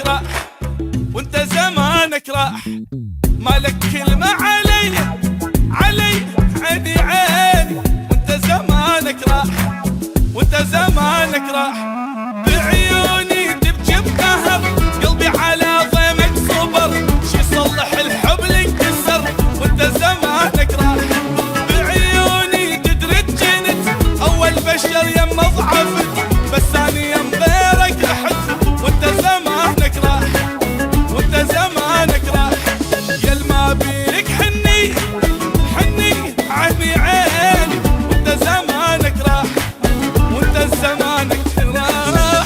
راح وانت زمانك راح، مالك كلمة علي عيني عيني، وانت زمانك راح وانت زمانك راح، بعيوني تبكي بقهر، قلبي على ضيمك صبر، شي يصلح الحب اللي انكسر، وانت زمانك راح، بعيوني تدري جنت اول بشر يم ضعفت، بس اني يم غيرك رحت، وانت زمانك راح وانت زمانك راح، يل ما بيك حني عيني عيني، وانت زمانك راح وانت زمانك راح.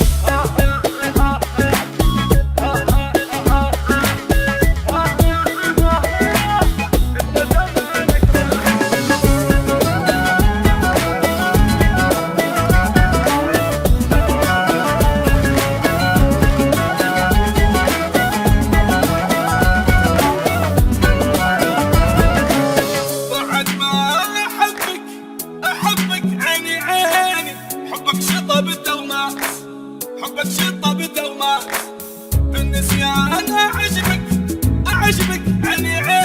حبك شطب الدومات، حبك شطب الدومات، بالنسيان أعجبك عيني عيني.